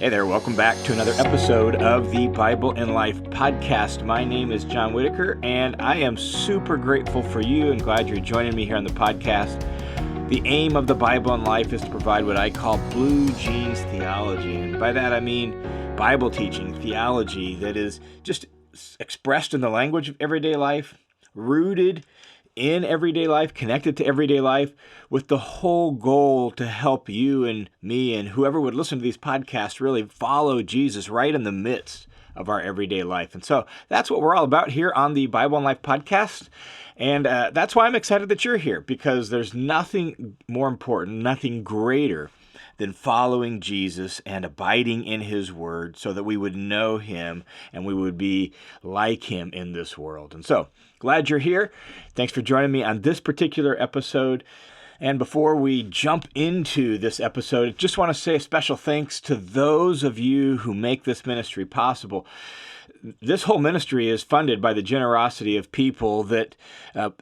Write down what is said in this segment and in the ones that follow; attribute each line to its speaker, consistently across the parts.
Speaker 1: Hey there, welcome back to another episode of the Bible in Life podcast. My name is John Whitaker, and I am super grateful for you and glad you're joining me here on the podcast. The aim of the Bible in Life is to provide what I call blue jeans theology, and by that I mean Bible teaching, theology that is just expressed in the language of everyday life, rooted in everyday life, connected to everyday life, with the whole goal to help you and me and whoever would listen to these podcasts really follow Jesus right in the midst of our everyday life. And so that's what we're all about here on the Bible in Life podcast. And that's why I'm excited that you're here, because there's nothing more important, nothing greater than following Jesus and abiding in his word so that we would know him and we would be like him in this world. And so, glad you're here. Thanks for joining me on this particular episode. And before we jump into this episode, I just want to say a special thanks to those of you who make this ministry possible. This whole ministry is funded by the generosity of people that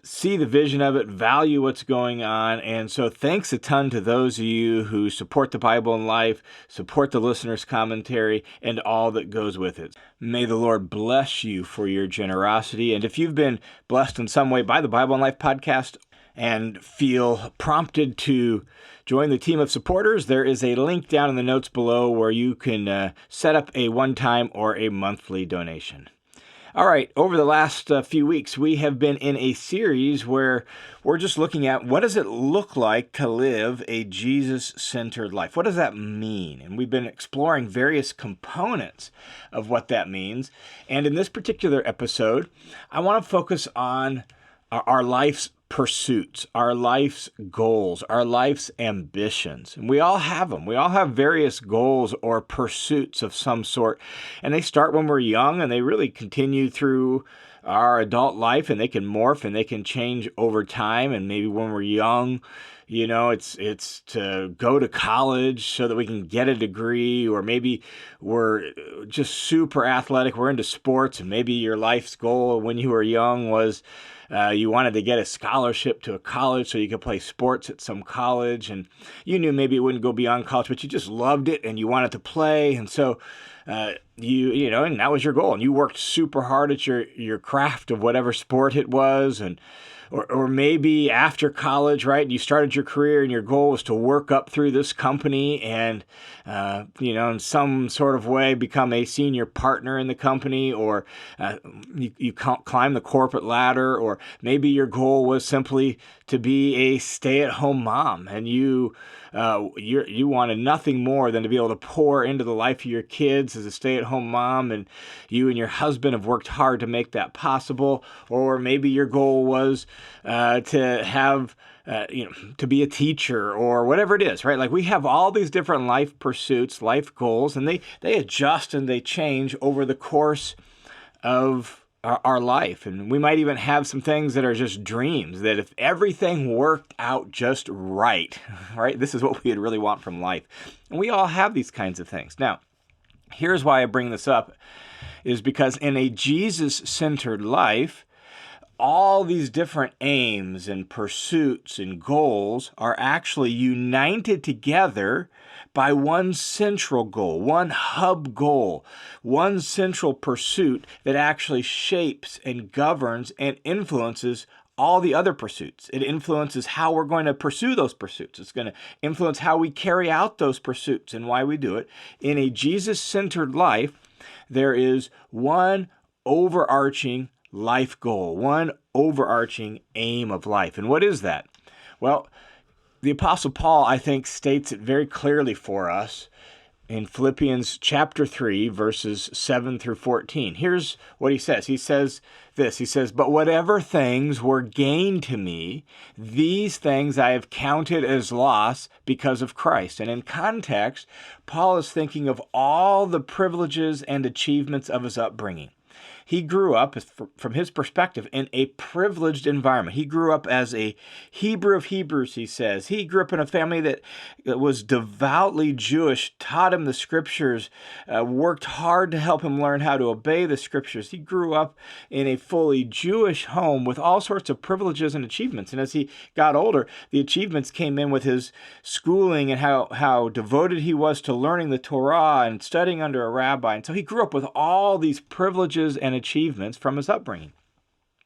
Speaker 1: see the vision of it, value what's going on, and so thanks a ton to those of you who support the Bible in Life, support the listener's commentary, and all that goes with it. May the Lord bless you for your generosity, and if you've been blessed in some way by the Bible in Life podcast and feel prompted to join the team of supporters, there is a link down in the notes below where you can set up a one-time or a monthly donation. All right, over the last few weeks, we have been in a series where we're just looking at what does it look like to live a Jesus-centered life? What does that mean? And we've been exploring various components of what that means. And in this particular episode, I want to focus on our life's pursuits, our life's goals, our life's ambitions. And we all have them. We all have various goals or pursuits of some sort. And they start when we're young and they really continue through our adult life, and they can morph and they can change over time. And maybe when we're young, you know, it's to go to college so that we can get a degree, or maybe we're just super athletic. We're into sports, and maybe your life's goal when you were young was you wanted to get a scholarship to a college so you could play sports at some college, and you knew maybe it wouldn't go beyond college, but you just loved it and you wanted to play, and so you know, and that was your goal, and you worked super hard at your craft of whatever sport it was, and or maybe after college, right, you started your career and your goal was to work up through this company and, you know, in some sort of way become a senior partner in the company, or you climb the corporate ladder, or maybe your goal was simply to be a stay-at-home mom, and you wanted nothing more than to be able to pour into the life of your kids as a stay-at-home mom, and you and your husband have worked hard to make that possible. Or maybe your goal was to have, to be a teacher, or whatever it is, right? Like, we have all these different life pursuits, life goals, and they adjust and they change over the course of our life. And we might even have some things that are just dreams, that if everything worked out just right, right, this is what we would really want from life. And we all have these kinds of things. Now, here's why I bring this up, is because in a Jesus-centered life, all these different aims and pursuits and goals are actually united together by one central goal, one hub goal, one central pursuit that actually shapes and governs and influences all the other pursuits. It influences how we're going to pursue those pursuits. It's going to influence how we carry out those pursuits and why we do it. In a Jesus-centered life, there is one overarching life goal, one overarching aim of life. And what is that? Well, the Apostle Paul, I think, states it very clearly for us in Philippians chapter 3, verses 7 through 14. Here's what he says. He says this, he says, "But whatever things were gain to me, these things I have counted as loss because of Christ." And in context, Paul is thinking of all the privileges and achievements of his upbringing. He grew up, from his perspective, in a privileged environment. He grew up as a Hebrew of Hebrews, he says. He grew up in a family that was devoutly Jewish, taught him the scriptures, worked hard to help him learn how to obey the scriptures. He grew up in a fully Jewish home with all sorts of privileges and achievements. And as he got older, the achievements came in with his schooling and how devoted he was to learning the Torah and studying under a rabbi. And so he grew up with all these privileges and achievements from his upbringing.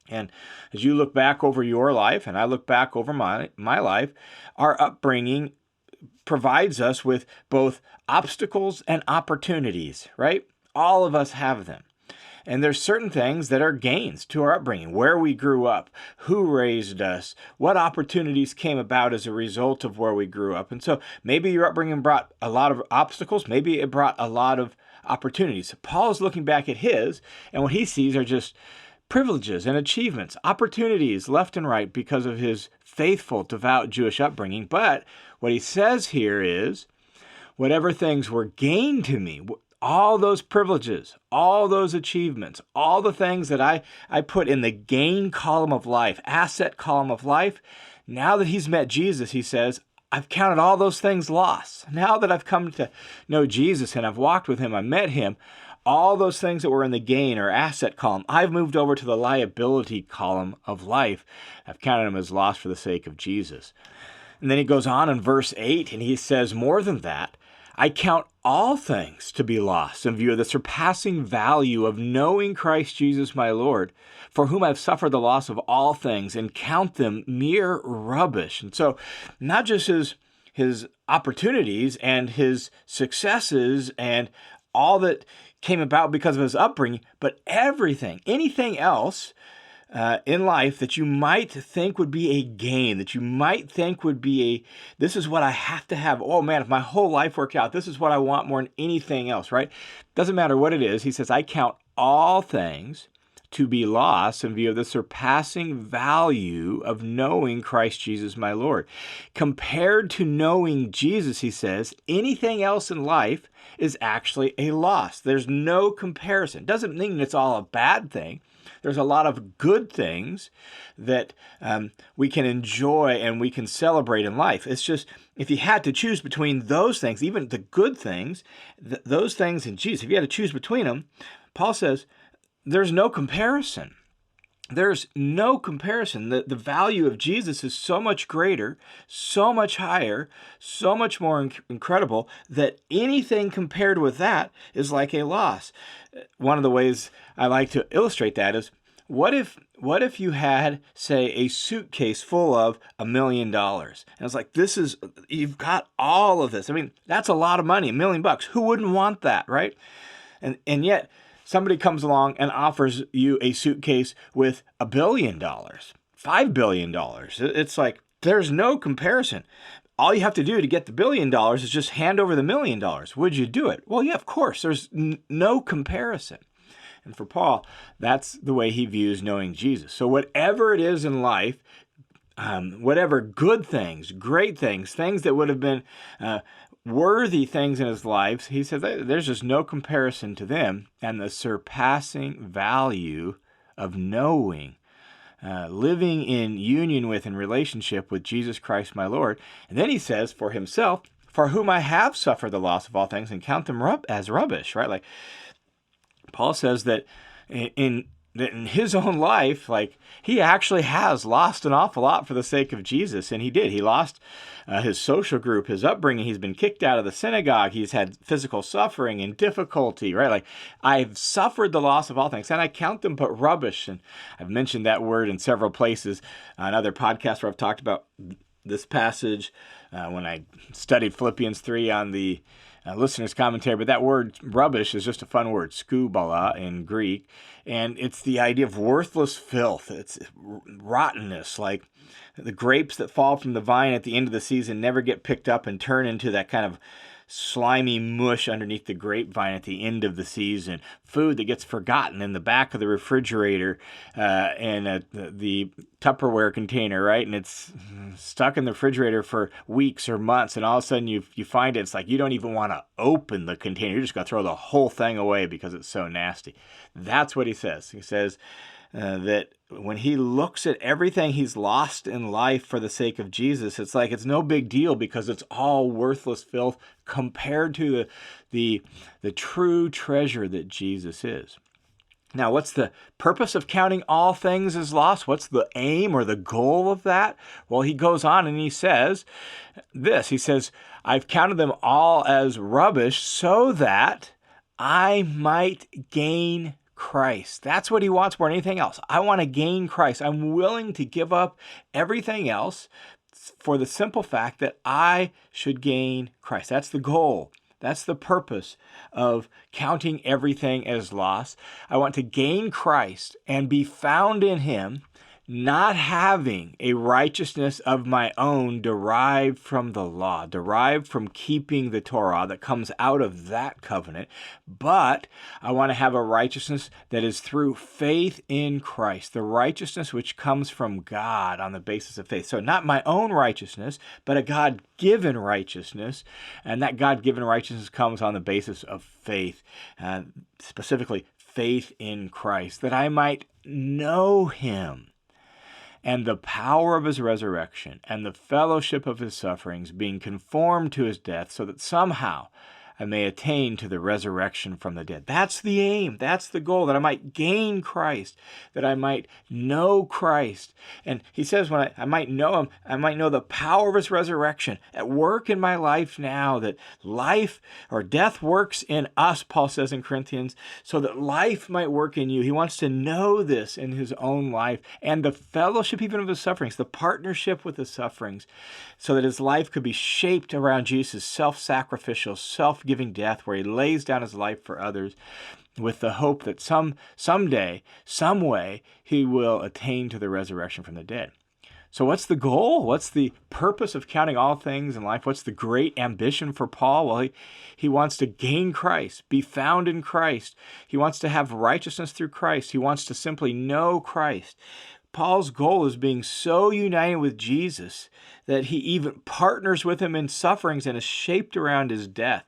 Speaker 1: And as you look back over your life, and I look back over my life, our upbringing provides us with both obstacles and opportunities, right? All of us have them. And there's certain things that are gains to our upbringing, where we grew up, who raised us, what opportunities came about as a result of where we grew up. And so maybe your upbringing brought a lot of obstacles, maybe it brought a lot of opportunities. Paul is looking back at his, and what he sees are just privileges and achievements, opportunities left and right because of his faithful, devout Jewish upbringing. But what he says here is, whatever things were gained to me, all those privileges, all those achievements, all the things that I put in the gain column of life, asset column of life, now that he's met Jesus, he says, I've counted all those things lost. Now that I've come to know Jesus and I've walked with him, I met him, all those things that were in the gain or asset column, I've moved over to the liability column of life. I've counted them as lost for the sake of Jesus. And then he goes on in verse 8 and he says, more than that, I count all things to be lost in view of the surpassing value of knowing Christ Jesus my Lord, for whom I've suffered the loss of all things and count them mere rubbish. And so not just his opportunities and his successes and all that came about because of his upbringing, but everything, anything else in life that you might think would be a gain, that you might think would be this is what I have to have. Oh man, if my whole life worked out, this is what I want more than anything else, right? Doesn't matter what it is. He says, I count all things to be lost in view of the surpassing value of knowing Christ Jesus my Lord. Compared to knowing Jesus, he says, anything else in life is actually a loss. There's no comparison. Doesn't mean it's all a bad thing. There's a lot of good things that we can enjoy and we can celebrate in life. It's just, if you had to choose between those things, even the good things, those things and Jesus, if you had to choose between them, Paul says, there's no comparison. There's no comparison. The value of Jesus is so much greater, so much higher, so much more incredible that anything compared with that is like a loss. One of the ways I like to illustrate that is, what if you had, say, a suitcase full of $1 million? And it's like, you've got all of this. I mean, that's a lot of money, $1 million. Who wouldn't want that, right? And yet, somebody comes along and offers you a suitcase with $1 billion, $5 billion. It's like, there's no comparison. All you have to do to get the $1 billion is just hand over the $1 million. Would you do it? Well, yeah, of course. There's no comparison. And for Paul, that's the way he views knowing Jesus. So whatever it is in life, whatever good things, great things, things that would have been worthy things in his life, he said there's just no comparison to them and the surpassing value of knowing, living in union with and relationship with Jesus Christ my Lord. And then he says, for himself, for whom I have suffered the loss of all things and count them as rubbish, right? Like Paul says that in his own life, like he actually has lost an awful lot for the sake of Jesus. And he did. He lost his social group, his upbringing. He's been kicked out of the synagogue. He's had physical suffering and difficulty, right? Like, I've suffered the loss of all things, and I count them but rubbish. And I've mentioned that word in several places on other podcasts where I've talked about this passage when I studied Philippians 3 on the listener's commentary, but that word rubbish is just a fun word, skubala in Greek, and it's the idea of worthless filth. It's rottenness, like the grapes that fall from the vine at the end of the season never get picked up and turn into that kind of slimy mush underneath the grapevine at the end of the season, food that gets forgotten in the back of the refrigerator in the Tupperware container, right? And it's stuck in the refrigerator for weeks or months, and all of a sudden you find it's like you don't even want to open the container. You're just going to throw the whole thing away because it's so nasty. That's what he says. He says that when he looks at everything he's lost in life for the sake of Jesus, it's like it's no big deal because it's all worthless filth compared to the true treasure that Jesus is. Now, what's the purpose of counting all things as lost? What's the aim or the goal of that? Well, he goes on and he says this. He says, I've counted them all as rubbish so that I might gain Christ. That's what he wants more than anything else. I want to gain Christ. I'm willing to give up everything else for the simple fact that I should gain Christ. That's the goal. That's the purpose of counting everything as loss. I want to gain Christ and be found in him, not having a righteousness of my own derived from the law, derived from keeping the Torah that comes out of that covenant, but I want to have a righteousness that is through faith in Christ, the righteousness which comes from God on the basis of faith. So not my own righteousness, but a God-given righteousness, and that God-given righteousness comes on the basis of faith, specifically faith in Christ, that I might know him and the power of his resurrection, and the fellowship of his sufferings, being conformed to his death, so that somehow I may attain to the resurrection from the dead. That's the aim. That's the goal, that I might gain Christ, that I might know Christ. And he says when I might know him, I might know the power of his resurrection at work in my life now, that life or death works in us, Paul says in Corinthians, so that life might work in you. He wants to know this in his own life, and the fellowship even of his sufferings, the partnership with the sufferings, so that his life could be shaped around Jesus' self-sacrificial, self-giving death, where he lays down his life for others, with the hope that someday, some way, he will attain to the resurrection from the dead. So what's the goal? What's the purpose of counting all things in life? What's the great ambition for Paul? Well, he wants to gain Christ, be found in Christ. He wants to have righteousness through Christ. He wants to simply know Christ. Paul's goal is being so united with Jesus that he even partners with him in sufferings and is shaped around his death.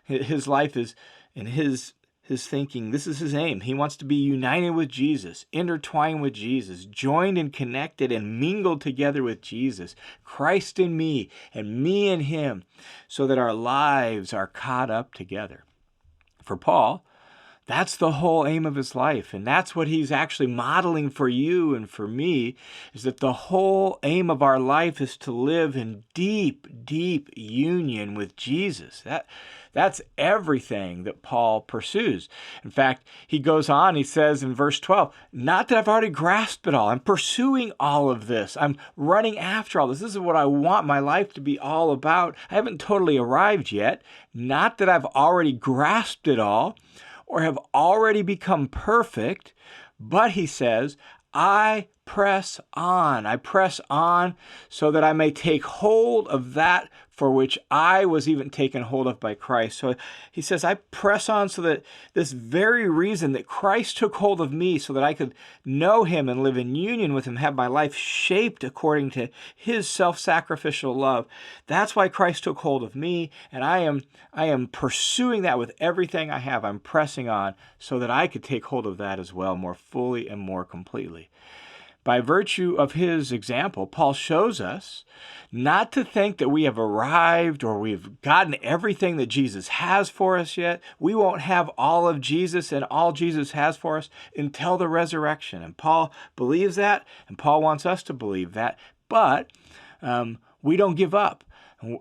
Speaker 1: His life is, in his thinking, this is his aim. He wants to be united with Jesus, intertwined with Jesus, joined and connected and mingled together with Jesus, Christ in me and me in him, so that our lives are caught up together. For Paul, that's the whole aim of his life, and that's what he's actually modeling for you and for me, is that the whole aim of our life is to live in deep, deep union with Jesus. That's everything that Paul pursues. In fact, he goes on, he says in verse 12, not that I've already grasped it all. I'm pursuing all of this. I'm running after all this. This is what I want my life to be all about. I haven't totally arrived yet. Not that I've already grasped it all or have already become perfect, but he says, I press on. I press on so that I may take hold of that for which I was even taken hold of by Christ. So he says, I press on so that this very reason that Christ took hold of me so that I could know him and live in union with him, have my life shaped according to his self-sacrificial love. That's why Christ took hold of me, and I am pursuing that with everything I have. I'm pressing on so that I could take hold of that as well, more fully and more completely. By virtue of his example, Paul shows us not to think that we have arrived or we've gotten everything that Jesus has for us yet. We won't have all of Jesus and all Jesus has for us until the resurrection. And Paul believes that, and Paul wants us to believe that. But we don't give up.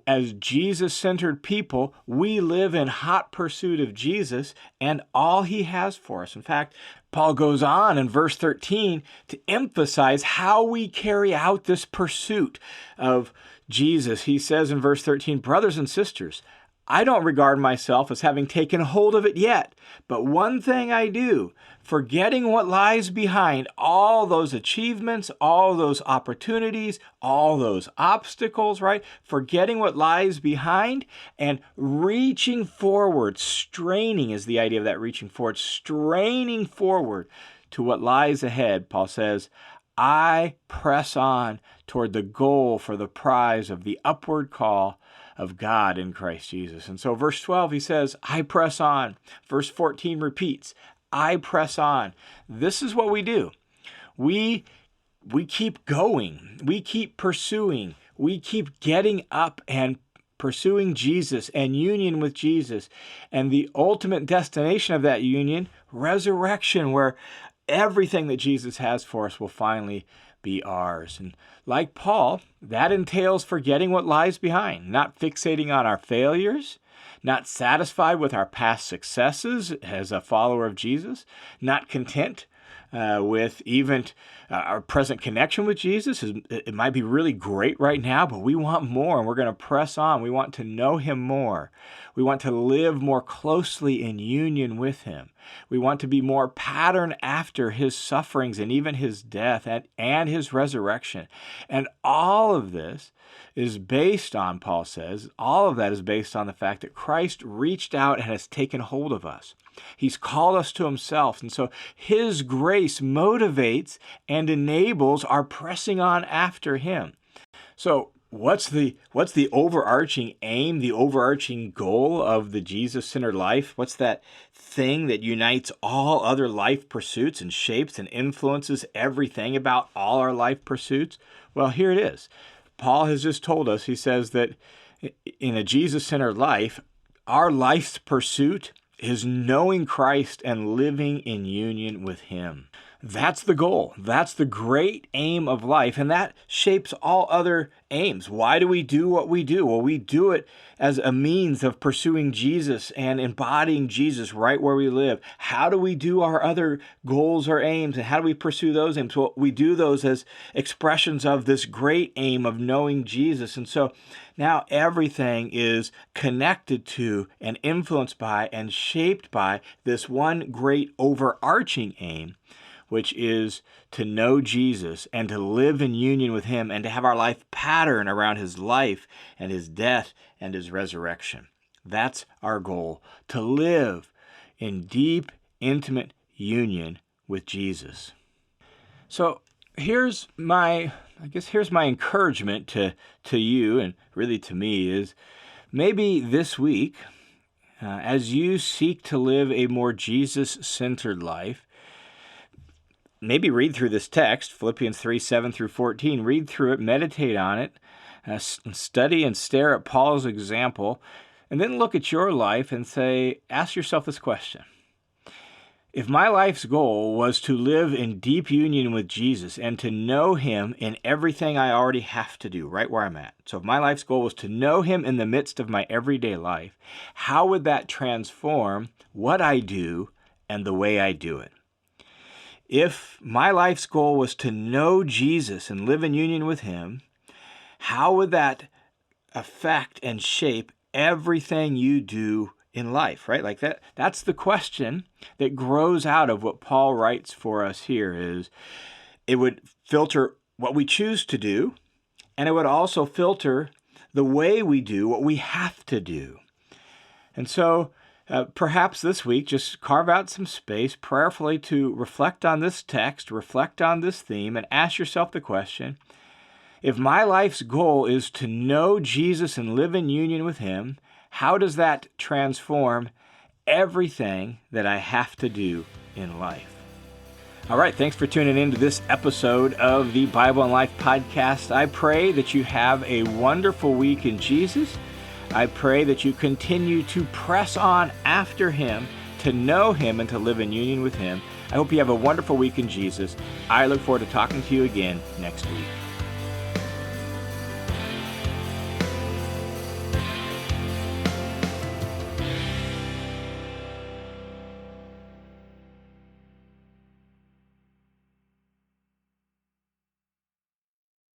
Speaker 1: As Jesus-centered people, we live in hot pursuit of Jesus and all he has for us. In fact, Paul goes on in verse 13 to emphasize how we carry out this pursuit of Jesus. He says in verse 13, brothers and sisters, I don't regard myself as having taken hold of it yet, but one thing I do, forgetting what lies behind, all those achievements, all those opportunities, all those obstacles, right? Forgetting what lies behind and reaching forward, straining is the idea of that reaching forward, straining forward to what lies ahead. Paul says, I press on toward the goal for the prize of the upward call of God in Christ Jesus. And so verse 12, he says, I press on. Verse 14 repeats, I press on. This is what we do. We keep going. We keep pursuing. We keep getting up and pursuing Jesus and union with Jesus. And the ultimate destination of that union, resurrection, where everything that Jesus has for us will finally be ours. And like Paul, that entails forgetting what lies behind, not fixating on our failures, not satisfied with our past successes as a follower of Jesus, not content with even our present connection with Jesus. It might be really great right now, but we want more, and we're going to press on. We want to know him more. We want to live more closely in union with him. We want to be more patterned after his sufferings and even his death and his resurrection. And all of this is based on, Paul says, all of that is based on the fact that Christ reached out and has taken hold of us. He's called us to himself. And so his grace motivates and enables our pressing on after him. So what's the overarching aim, the overarching goal of the Jesus-centered life? What's that thing that unites all other life pursuits and shapes and influences everything about all our life pursuits? Well, here it is. Paul has just told us, he says that in a Jesus-centered life, our life's pursuit is knowing Christ and living in union with him. That's the goal. That's the great aim of life, and that shapes all other aims. Why do we do what we do? Well, we do it as a means of pursuing Jesus and embodying Jesus right where we live. How do we do our other goals or aims, and how do we pursue those aims? Well, we do those as expressions of this great aim of knowing Jesus. And so now everything is connected to and influenced by and shaped by this one great overarching aim, which is to know Jesus and to live in union with him and to have our life pattern around his life and his death and his resurrection. That's our goal, to live in deep, intimate union with Jesus. So here's my encouragement to you, and really to me, is maybe this week, as you seek to live a more Jesus-centered life, maybe read through this text, Philippians 3, 7 through 14. Read through it, meditate on it, study and stare at Paul's example, and then look at your life and ask yourself this question. If my life's goal was to live in deep union with Jesus and to know him in everything I already have to do, right where I'm at. So if my life's goal was to know him in the midst of my everyday life, how would that transform what I do and the way I do it? If my life's goal was to know Jesus and live in union with him, how would that affect and shape everything you do in life, right? Like that's the question that grows out of what Paul writes for us here. Is it would filter what we choose to do, and it would also filter the way we do what we have to do. And so perhaps this week, just carve out some space prayerfully to reflect on this text, reflect on this theme, and ask yourself the question, if my life's goal is to know Jesus and live in union with him, how does that transform everything that I have to do in life? All right, thanks for tuning in to this episode of the Bible and Life podcast. I pray that you have a wonderful week in Jesus. I pray that you continue to press on after him, to know him and to live in union with him. I hope you have a wonderful week in Jesus. I look forward to talking to you again next week.